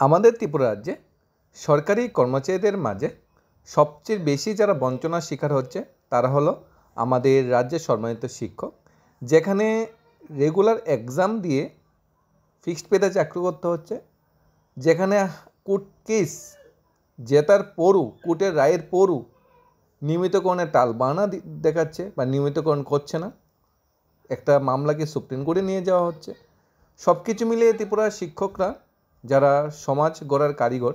আমাদের ত্রিপুরা রাজ্যে সরকারি কর্মচারীদের মাঝে সবচেয়ে বেশি যারা বঞ্চনার শিকার হচ্ছে তারা হলো আমাদের রাজ্যের সম্মানিত শিক্ষক, যেখানে রেগুলার এক্সাম দিয়ে ফিক্সড পেতে চাকরি করতে হচ্ছে, যেখানে কোর্ট কেস জেতার পরও কোর্টের রায়ের পরও নিয়মিতকরণের টালবাহানা দেখাচ্ছে বা নিয়মিতকরণ করছে না। একটা মামলাকে সুপ্রিম কোর্টে নিয়ে যাওয়া হচ্ছে। সব কিছু মিলিয়ে ত্রিপুরার শিক্ষকরা যারা সমাজ গড়ার কারিগর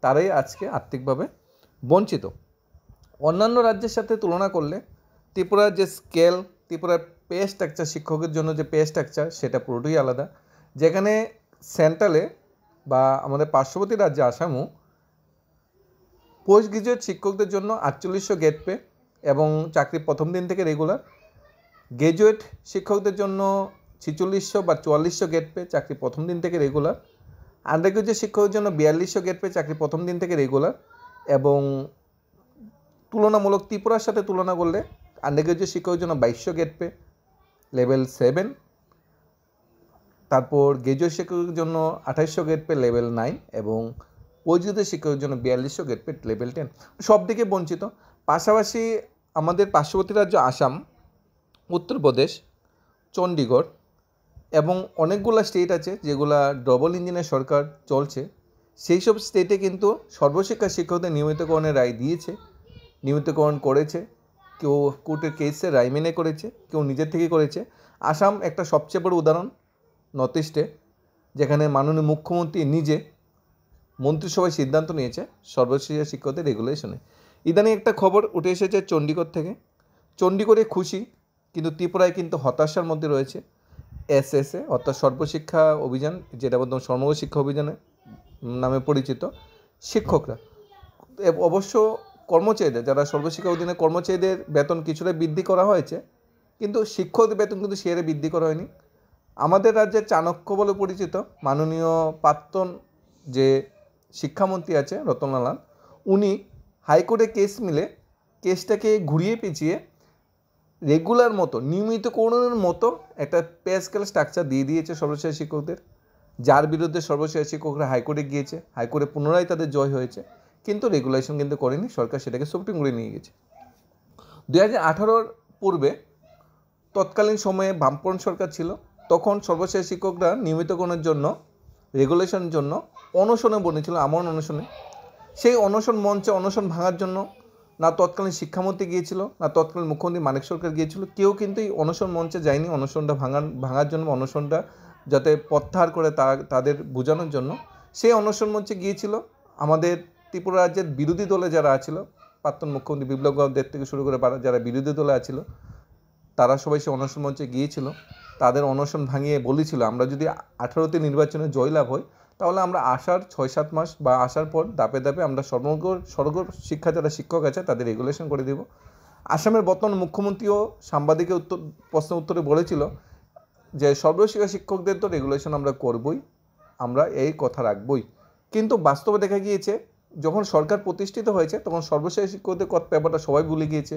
তারাই আজকে আর্থিকভাবে বঞ্চিত। অন্যান্য রাজ্যের সাথে তুলনা করলে ত্রিপুরার যে স্কেল, ত্রিপুরার পে স্ট্রাকচার, শিক্ষকের জন্য যে পে স্ট্রাকচার সেটা পুরোটাই আলাদা। যেখানে সেন্ট্রালে বা আমাদের পার্শ্ববর্তী রাজ্যে আসামও পোস্ট গ্রাজুয়েট শিক্ষকদের জন্য 4800 গেট পে এবং চাকরি প্রথম দিন থেকে রেগুলার। গ্র্যাজুয়েট শিক্ষকদের জন্য 4600 বা 4400 গেট পে, চাকরি প্রথম দিন থেকে রেগুলার। আন্ডার গ্রাজুয়েট শিক্ষকের জন্য 4200 গেট পে, চাকরি প্রথম দিন থেকে রেগুলার। এবং তুলনামূলক ত্রিপুরার সাথে তুলনা করলে আন্ডার গ্রাজুয়েট শিক্ষকের জন্য 2200 গেট পে, লেভেল 7। তারপর গ্র্যাজুয়েট শিক্ষকের জন্য 2800 গেট পে, লেভেল 9 এবং পোস্ট গ্রাজুয়েট শিক্ষকের জন্য 4200 গেট পে, লেভেল 10। সব দিকে বঞ্চিত। পাশাপাশি আমাদের পার্শ্ববর্তী রাজ্য আসাম, উত্তরপ্রদেশ, চণ্ডীগড় এবং অনেকগুলো স্টেট আছে যেগুলা ডবল ইঞ্জিনের সরকার চলছে। সেই সব স্টেটে কিন্তু সর্বশিক্ষা শিক্ষকদের নিয়মিতকরণের রায় দিয়েছে, নিয়মিতকরণ করেছে। কেউ কোর্টের কেসে রায় মেনে করেছে, কেউ নিজের থেকে করেছে। আসাম একটা সবচেয়ে বড় উদাহরণ নর্থ ইস্টে, যেখানে মাননীয় মুখ্যমন্ত্রী নিজে মন্ত্রিসভায় সিদ্ধান্ত নিয়েছে সর্বশিক্ষা শিক্ষকদের রেগুলেশনে। ইদানিং একটা খবর উঠে এসেছে চণ্ডীগড় থেকে। চণ্ডীগড়ে খুশি, কিন্তু ত্রিপুরায় কিন্তু হতাশার মধ্যে রয়েছে। এসএসএ অর্থাৎ সর্বশিক্ষা অভিযান, যেটা বর্তমান সমগ্র শিক্ষা অভিযানে নামে পরিচিত, শিক্ষকরা অবশ্য কর্মচারীদের, যারা সর্বশিক্ষা অধীনে কর্মচারীদের বেতন কিছুটা বৃদ্ধি করা হয়েছে, কিন্তু শিক্ষকদের বেতন কিন্তু সে হারে বৃদ্ধি করা হয়নি। আমাদের রাজ্যের চাণক্য বলে পরিচিত মাননীয় প্রাক্তন যে শিক্ষামন্ত্রী আছে রতনলাল, উনি হাইকোর্টে কেস মিলে কেসটাকে ঘুরিয়ে পেঁচিয়ে রেগুলার মতো নিয়মিতকরণের মতো একটা পে স্কেল স্ট্রাকচার দিয়ে দিয়েছে সর্বশেষ শিক্ষকদের, যার বিরুদ্ধে সর্বশেষ শিক্ষকরা হাইকোর্টে গিয়েছে। হাইকোর্টে পুনরায় তাদের জয় হয়েছে, কিন্তু রেগুলেশন কিন্তু করেনি সরকার, সেটাকে সুপ্রিম কোর্টে নিয়ে গেছে। 2018 পূর্বে তৎকালীন সময়ে বামপন্থী সরকার ছিল, তখন সর্বশেষ শিক্ষকরা নিয়মিতকরণের জন্য রেগুলেশনের জন্য অনশনে বনেছিল, আমরণ অনশনে। সেই অনশন মঞ্চে অনশন ভাঙার জন্য না তৎকালীন শিক্ষামন্ত্রী গিয়েছিল, না তৎকালীন মুখ্যমন্ত্রী মানিক সরকার গিয়েছিল, কেউ কিন্তু এই অনশন মঞ্চে যায়নি অনশনটা ভাঙার জন্য, অনশনটা যাতে প্রত্যাহার করে তাদের বোঝানোর জন্য। সেই অনশন মঞ্চে গিয়েছিল আমাদের ত্রিপুরা রাজ্যের বিরোধী দলে যারা আছিল, প্রাক্তন মুখ্যমন্ত্রী বিপ্লব দেব থেকে শুরু করে যারা বিরোধী দলে আছিল, তারা সবাই সে অনশন মঞ্চে গিয়েছিল। তাদের অনশন ভাঙিয়ে বলেছিল, আমরা যদি 18তে নির্বাচনে জয়লাভ হই, তাহলে আমরা আসার 6-7 মাস বা আসার পর ধাপে ধাপে আমরা সমগ্র শিক্ষা যারা শিক্ষক আছে তাদের রেগুলেশন করে দেব। আসামের বর্তমান মুখ্যমন্ত্রীও সাংবাদিকের প্রশ্ন উত্তরে বলেছিল যে সর্বশিক্ষা শিক্ষকদের তো রেগুলেশন আমরা করবই, আমরা এই কথা রাখবই। কিন্তু বাস্তবে দেখা গিয়েছে যখন সরকার প্রতিষ্ঠিত হয়েছে তখন সর্বশেষ শিক্ষকদের ব্যাপারটা সবাই ভুলে গিয়েছে,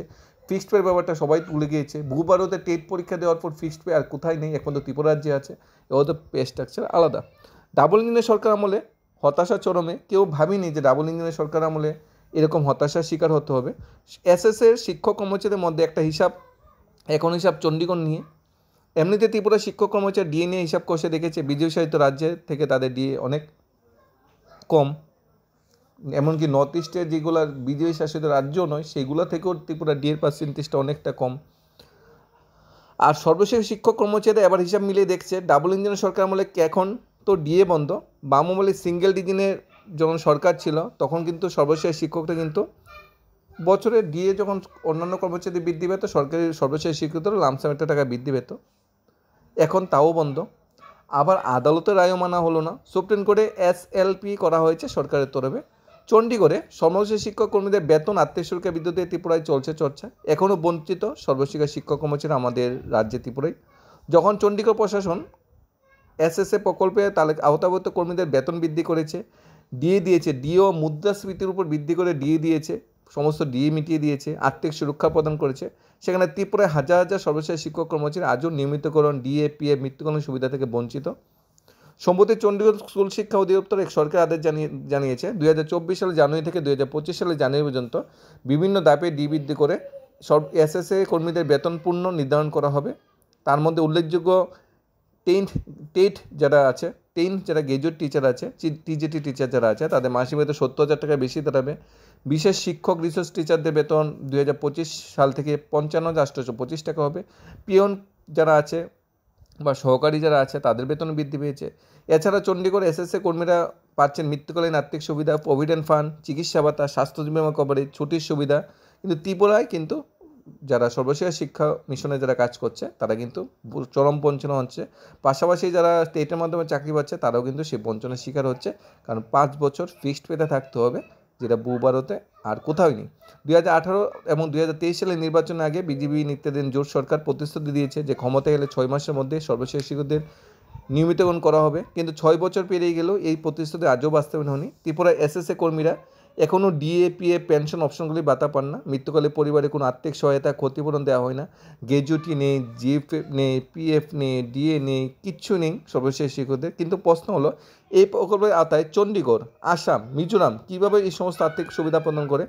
ফিক্সড পের ব্যাপারটা সবাই ভুলে গিয়েছে। বহুবারতে টেট পরীক্ষা দেওয়ার পর ফিক্সড পে আর কোথায় নেই, এখন তো ত্রিপুরা রাজ্যে আছে। এবার তো পে স্ট্রাকচার আলাদা। ডাবল ইঞ্জিনের সরকার আমলে হতাশা চরমে, কেউ ভাবিনি যে ডাবল ইঞ্জিনের সরকার আমলে এরকম হতাশার শিকার হতে হবে। এসএসএর শিক্ষক কর্মচারীদের মধ্যে একটা হিসাব, এখন হিসাব চণ্ডীগড় নিয়ে। এমনিতে ত্রিপুরা শিক্ষক কর্মচারী ডিএ নিয়ে হিসাব কষে দেখেছে বিজয় সাহিত্য রাজ্যের থেকে তাদের ডিএ অনেক কম। এমনকি নর্থ ইস্টের যেগুলো বিজয়ী শাসিত রাজ্য নয় সেগুলো থেকেও ত্রিপুরা ডিএর পার্সেন্টেজটা অনেকটা কম। আর সর্বশেষ শিক্ষক কর্মচারীরা এবার হিসাব মিলিয়ে দেখছে ডাবল ইঞ্জিনের সরকার আমলে এখন তো ডিএ বন্ধ, বাম আমলে সিঙ্গেল ডিজিনের যখন সরকার ছিল তখন কিন্তু সর্বশেষ শিক্ষকরা কিন্তু বছরে ডিএ যখন অন্যান্য কর্মচারী বৃদ্ধি পেত, সরকারি সর্বশেষ শিক্ষকদের লামসাম একটা টাকা বৃদ্ধি পেত, এখন তাও বন্ধ। আবার আদালতের রায়ও মানা হলো না, সুপ্রিম কোর্টে এসএলপি করা হয়েছে সরকারের তরফে। চণ্ডীগড়ে সর্বশেষ শিক্ষক কর্মীদের বেতন আর্থিক সুরক্ষার বিরুদ্ধে ত্রিপুরায় চলছে চর্চা, এখনও বঞ্চিত সর্বশিক্ষা শিক্ষক কর্মচারী আমাদের রাজ্যে ত্রিপুরায়। যখন চণ্ডীগড় প্রশাসন এসএসএ প্রকল্পে আওতাভুক্ত কর্মীদের বেতন বৃদ্ধি করেছে, ডিএ দিয়েছে, ডিএ মুদ্রাস্ফীতির উপর বৃদ্ধি করে ডিএ দিয়েছে, সমস্ত ডিএ মিটিয়ে দিয়েছে, আর্থিক সুরক্ষা প্রদান করেছে, সেখানে ত্রিপুরায় হাজার হাজার সর্বশেষ শিক্ষক কর্মচারী আজও নিয়মিতকরণ, ডিএ, পিএফ, মৃত্যুকালীন সুবিধা থেকে বঞ্চিত। সম্প্রতি চণ্ডীগড় স্কুল শিক্ষা অধিদপ্তর এক সরকারি আদেশ জানিয়েছে 2024 সালের জানুয়ারি থেকে 2025 সালের জানুয়ারি পর্যন্ত বিভিন্ন ধাপে ডি বৃদ্ধি করে সব এসএসএ কর্মীদের বেতন পূর্ণ নির্ধারণ করা হবে। তার মধ্যে উল্লেখযোগ্য টেট যারা আছে, যারা গ্র্যাজুয়েট টিচার আছে, টিজেটি টিচার যারা আছে, তাদের মাসিক বেতন 70,000 টাকা বেশি দাঁড়াবে। বিশেষ শিক্ষক রিসোর্স টিচারদের বেতন 2025 সাল থেকে 55,825 টাকা হবে। পিয়ন যারা আছে বা সহকারী যারা আছে তাদের বেতন বৃদ্ধি পেয়েছে। এছাড়া চণ্ডীগড় এসএসএ কর্মীরা পাচ্ছেন মৃত্যুকালীন আর্থিক সুবিধা, প্রভিডেন্ট ফান্ড, চিকিৎসা ভাতা, স্বাস্থ্য বিমা কভারেজ, ছুটির সুবিধা। কিন্তু ত্রিপুরায় কিন্তু যারা সর্বশেষ শিক্ষা মিশনে যারা কাজ করছে তারা কিন্তু চরম বঞ্চনা হচ্ছে। পাশাপাশি যারা স্টেটের মাধ্যমে চাকরি পাচ্ছে তারাও কিন্তু সেই বঞ্চনার শিকার হচ্ছে, কারণ 5 বছর ফিক্সড পেতে থাকতে হবে, যেটা ভারতে আর কোথাও নেই। 2018 এবং 2023 সালের নির্বাচনের আগে বিজেপি নেতৃত্বাধীন জোট সরকার প্রতিশ্রুতি দিয়েছে যে ক্ষমতায় এলে 6 মাসের মধ্যে সর্বশেষ শিক্ষকদের নিয়মিতকরণ করা হবে, কিন্তু 6 বছর পেরিয়ে গেলেও এই প্রতিশ্রুতি আজও বাস্তবায়ন হয়নি। ত্রিপুরা এসএসএ কর্মীরা এখনও ডিএ, পিএ, পেনশন অপশনগুলি ভাতা পান না। মৃত্যুকালে পরিবারে কোনো আর্থিক সহায়তা, ক্ষতিপূরণ দেওয়া হয় না। গ্র্যাজুইটি নেই, জিএফ নেই, পিএফ নেই, ডিএ নেই, কিচ্ছু নেই সর্বশেষ শিক্ষকদের। কিন্তু প্রশ্ন হলো, এই প্রকল্পের আওতায় চণ্ডীগড়, আসাম, মিজোরাম কীভাবে এই সমস্ত আর্থিক সুবিধা প্রদান করে,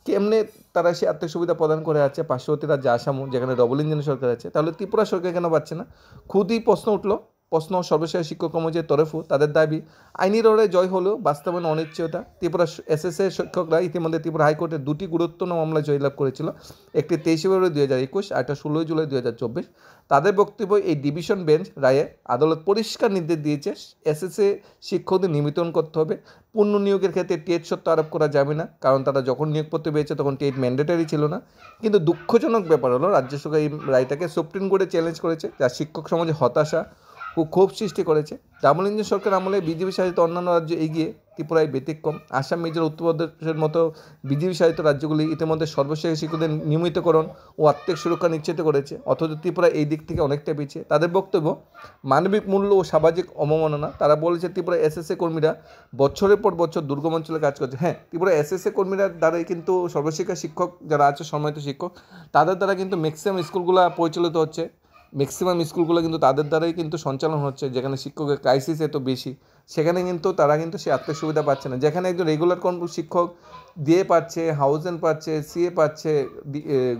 কেমনে তারা সেই আর্থিক সুবিধা প্রদান করে আছে পার্শ্ববর্তী রাজ্য আসামও, যেখানে ডবল ইঞ্জিনের সরকার আছে, তাহলে ত্রিপুরা সরকার কেন পাচ্ছে না? খুদই প্রশ্ন সর্বশেষ শিক্ষক কর্মচারীর তরফও তাদের দাবি আইনি লড়াই জয় হলেও বাস্তবায়ন অনিশ্চয়তা। ত্রিপুরা এসএসএ শিক্ষকরা ইতিমধ্যে ত্রিপুরা হাইকোর্টের 2টি গুরুত্বপূর্ণ মামলায় জয়লাভ করেছিল, একটি 23 ফেব্রুয়ারি 2021 আর একটা 16 জুলাই 2024। তাদের বক্তব্য, এই ডিভিশন বেঞ্চ রায়ে আদালত পরিষ্কার নির্দেশ দিয়েছে এসএসএ শিক্ষকদের নিয়মিতকরণ করতে হবে। পূর্ণ নিয়োগের ক্ষেত্রে টেট শর্ত আরোপ করা যাবে না, কারণ তারা যখন নিয়োগপত্র পেয়েছে তখন টেট ম্যান্ডেটারি ছিল না। কিন্তু দুঃখজনক ব্যাপার হলো রাজ্য সরকার এই রায়টাকে সুপ্রিম কোর্টে চ্যালেঞ্জ করেছে, যা শিক্ষক সমাজে হতাশা ও ক্ষোভ সৃষ্টি করেছে। ডাবল ইঞ্জিন সরকার আমলে বিজেপি শাসিত অন্যান্য রাজ্য এগিয়ে, ত্রিপুরায় ব্যতিক্রম। আসাম, মিজোরাম, উত্তরপ্রদেশের মতো বিজেপি শাসিত রাজ্যগুলি ইতিমধ্যে সর্বশেষ শিক্ষকদের নিয়মিতকরণ ও আর্থিক সুরক্ষা নিশ্চিত করেছে, অথচ ত্রিপুরা এই দিক থেকে অনেকটা পিছিয়ে। তাদের বক্তব্য, মানবিক মূল্য ও সামাজিক অবমাননা। তারা বলেছে ত্রিপুরা এসএসএ কর্মীরা বছরের পর বছর দুর্গম অঞ্চলে কাজ করছে। হ্যাঁ, ত্রিপুরা এসএসএ কর্মীরা দ্বারাই কিন্তু সর্বশিক্ষা শিক্ষক যারা আছে, সম্মানিত শিক্ষক, তাদের দ্বারা কিন্তু ম্যাক্সিমাম স্কুলগুলো পরিচালিত হচ্ছে। ম্যাক্সিমাম স্কুলগুলো কিন্তু তাদের দ্বারাই কিন্তু সঞ্চালন হচ্ছে। যেখানে শিক্ষকের ক্রাইসিস এত বেশি, সেখানে কিন্তু তারা কিন্তু সেই আর্থিক সুবিধা পাচ্ছে না। যেখানে একজন রেগুলার শিক্ষক দিয়ে পাচ্ছে, হাউজেন পাচ্ছে, সিএ পাচ্ছে,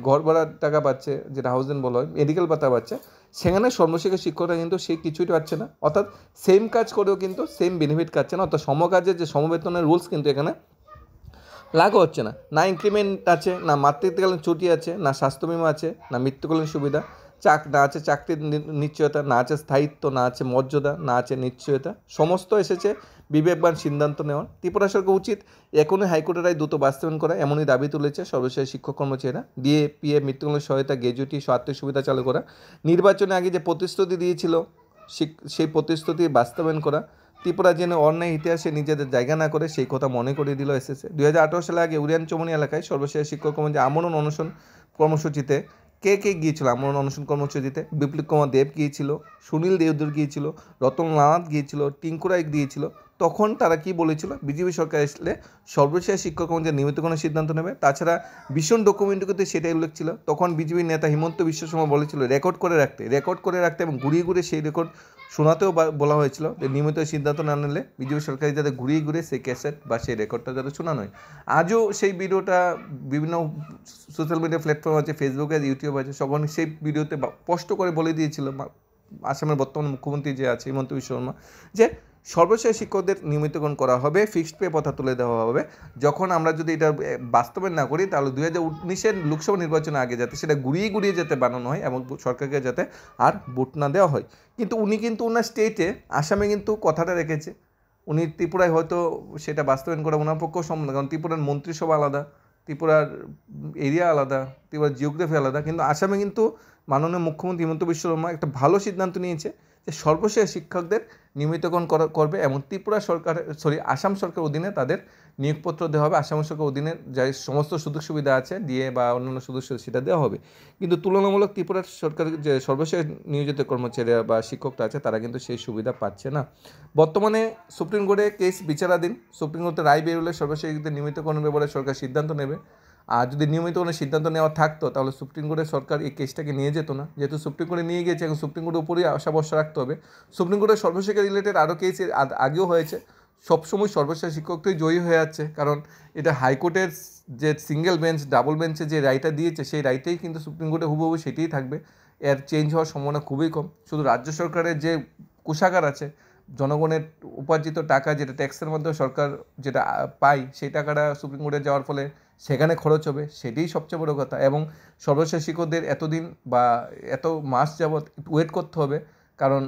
ঘর ভাড়ার টাকা পাচ্ছে, যেটা হাউজেন বলা হয়, মেডিকেল ভাতা পাচ্ছে, সেখানে সর্বশিক্ষা শিক্ষকরা কিন্তু সেই কিছুই পাচ্ছে না। অর্থাৎ সেম কাজ করেও কিন্তু সেম বেনিফিট পাচ্ছে না। অর্থাৎ সমকাজের যে সমবেতনের রুলস কিন্তু এখানে লাগু হচ্ছে না। না ইনক্রিমেন্ট আছে, না মাতৃত্বকালীন ছুটি আছে, না স্বাস্থ্য বিমা আছে, না মৃত্যুকালীন সুবিধা, না আছে চাকরির নিশ্চয়তা, না আছে স্থায়িত্ব, না আছে মর্যাদা, না আছে নিশ্চয়তা। সমস্ত এসেছে বিবেকবান সিদ্ধান্ত নেওয়ার। ত্রিপুরা সরকার উচিত এখনই হাইকোর্টের রায় দ্রুত বাস্তবায়ন করা, এমনই দাবি তুলেছে সর্বশেষ শিক্ষক কর্মচারীরা। ডিএ, পিএ, মৃত্যুকালীন সহায়তা, গ্র্যাজুইটি, আর্থিক সুবিধা চালু করা, নির্বাচনে আগে যে প্রতিশ্রুতি দিয়েছিল সেই প্রতিশ্রুতি বাস্তবায়ন করা। ত্রিপুরা যেন অন্যায় ইতিহাসে নিজেদের জায়গা না করে সেই কথা মনে করিয়ে দিল এসএসএ। 2018 সালে আগে উড়িয়ান চৌমনি এলাকায় সর্বশেষ শিক্ষক কর্মচারী আমরণ অনশন কর্মসূচিতে কে গিয়েছিল? আমরণ অনশন কর্মসূচিতে বিপ্লব কুমার দেব গিয়েছিল, সুনীল দেওধর গিয়েছিল, রতন নাথ গিয়েছিল, টিঙ্কু রায় গিয়েছিল। তখন তারা কি বলেছিল? বিজেপি সরকার আসলে সর্বশেষ শিক্ষক কর্মচারী নিয়মিতকরণের সিদ্ধান্ত নেবে। তাছাড়া ভীষণ ডকুমেন্টগুলোতে সেটাই উল্লেখ ছিল। তখন বিজেপির নেতা হিমন্ত বিশ্ব শর্মা বলেছিল রেকর্ড করে রাখতে এবং ঘুরিয়ে সেই রেকর্ড শোনাতেও বলা হয়েছিল যে নিয়মিত সিদ্ধান্ত না নিলে বিজেপি সরকার যাতে ঘুরিয়ে সেই ক্যাসেট বা সেই রেকর্ডটা যাতে শোনানো হয়। আজও সেই ভিডিওটা বিভিন্ন সোশ্যাল মিডিয়া প্ল্যাটফর্ম আছে, ফেসবুকে, ইউটিউব আছে, সবাই সেই ভিডিওতে স্পষ্ট করে বলে দিয়েছিল আসামের বর্তমান মুখ্যমন্ত্রী যে আছে হিমন্ত বিশ্ব শর্মা, যে সর্বশেষ শিক্ষকদের নিয়মিতকরণ করা হবে, ফিক্সড পে কথা তুলে দেওয়া হবে। যখন আমরা যদি এটা বাস্তবায়ন না করি তাহলে 2019-এর লোকসভা নির্বাচনের আগে যাতে সেটা ঘুরিয়ে যাতে বানানো হয় এবং সরকারকে যাতে আর ভোট না দেওয়া হয়। কিন্তু উনি কিন্তু ওনার স্টেটে আসামে কিন্তু কথাটা রেখেছে। উনি ত্রিপুরায় হয়তো সেটা বাস্তবায়ন করা ওনার পক্ষেও সম্ভব না, কারণ ত্রিপুরার মন্ত্রিসভা আলাদা, ত্রিপুরার এরিয়া আলাদা, ত্রিপুরার জিওগ্রাফি আলাদা। কিন্তু আসামে কিন্তু মাননীয় মুখ্যমন্ত্রী হিমন্ত বিশ্ব শর্মা একটা ভালো সিদ্ধান্ত নিয়েছে যে সর্বশেষ শিক্ষকদের নিয়মিতকরণ করবে এবং আসাম সরকার অধীনে তাদের নিয়োগপত্র দেওয়া হবে। আসাম সরকার অধীনে যে সমস্ত সুযোগ সুবিধা আছে ডিএ বা অন্যান্য সুযোগ সুবিধা সেটা দেওয়া হবে। কিন্তু তুলনামূলক ত্রিপুরার সরকারের যে সর্বশেষ নিয়োজিত কর্মচারীরা বা শিক্ষকরা আছে তারা কিন্তু সেই সুবিধা পাচ্ছে না। বর্তমানে সুপ্রিম কোর্টে কেস বিচারাধীন। সুপ্রিম কোর্টে রায় বেরোলে সর্বশেষ নিয়মিতকরণের ব্যাপারে সরকার সিদ্ধান্ত নেবে। আর যদি নিয়মিত কোনো সিদ্ধান্ত নেওয়া থাকতো তাহলে সুপ্রিম কোর্টে সরকার এই কেসটাকে নিয়ে যেত না। যেহেতু সুপ্রিম কোর্টে নিয়ে গিয়েছে, এখন সুপ্রিম কোর্টের উপরেই আশা ভরসা রাখতে হবে। সুপ্রিম কোর্টের সর্বশিক্ষা রিলেটেড আরও কেস আগেও হয়েছে, সবসময় সর্বশেষ শিক্ষকটাই জয়ী হয়ে যাচ্ছে, কারণ এটা হাইকোর্টের যে সিঙ্গেল বেঞ্চ ডাবল বেঞ্চে যে রায়টা দিয়েছে সেই রায়টাই কিন্তু সুপ্রিম কোর্টে হুবহু সেটাই থাকবে, এর চেঞ্জ হওয়ার সম্ভাবনা খুবই কম। শুধু রাজ্য সরকারের যে কোষাগার আছে, জনগণের উপার্জিত টাকা যেটা ট্যাক্সের মাধ্যমে সরকার যেটা পায়, সেই টাকাটা সুপ্রিম কোর্টে যাওয়ার ফলে সেখানে খরচ হবে, সেটাই সবচেয়ে বড় কথা। এবং সর্বশেষ শিক্ষকদের এতদিন বা এত মাস যাবৎ ওয়েট করতে হবে, কারণ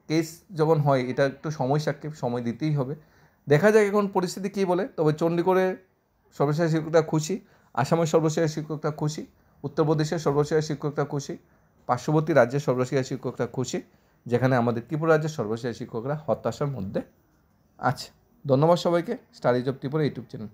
কেস যখন হয় এটা একটু সময় সাপেক্ষ, সময় দিতেই হবে। দেখা যাক এখন পরিস্থিতি কী বলে। তবে চণ্ডীগড়ের সর্বশেষ শিক্ষকরা খুশি, আসামের সর্বশেষ শিক্ষকরা খুশি, উত্তরপ্রদেশের সর্বশেষ শিক্ষকরা খুশি, পার্শ্ববর্তী রাজ্যের সর্বশেষ শিক্ষকরা খুশি, যেখানে আমাদের ত্রিপুরা রাজ্যের সর্বশেষ শিক্ষকরা হতাশার মধ্যে আছে। ধন্যবাদ সবাইকে। Studies of Tripura YouTube channel.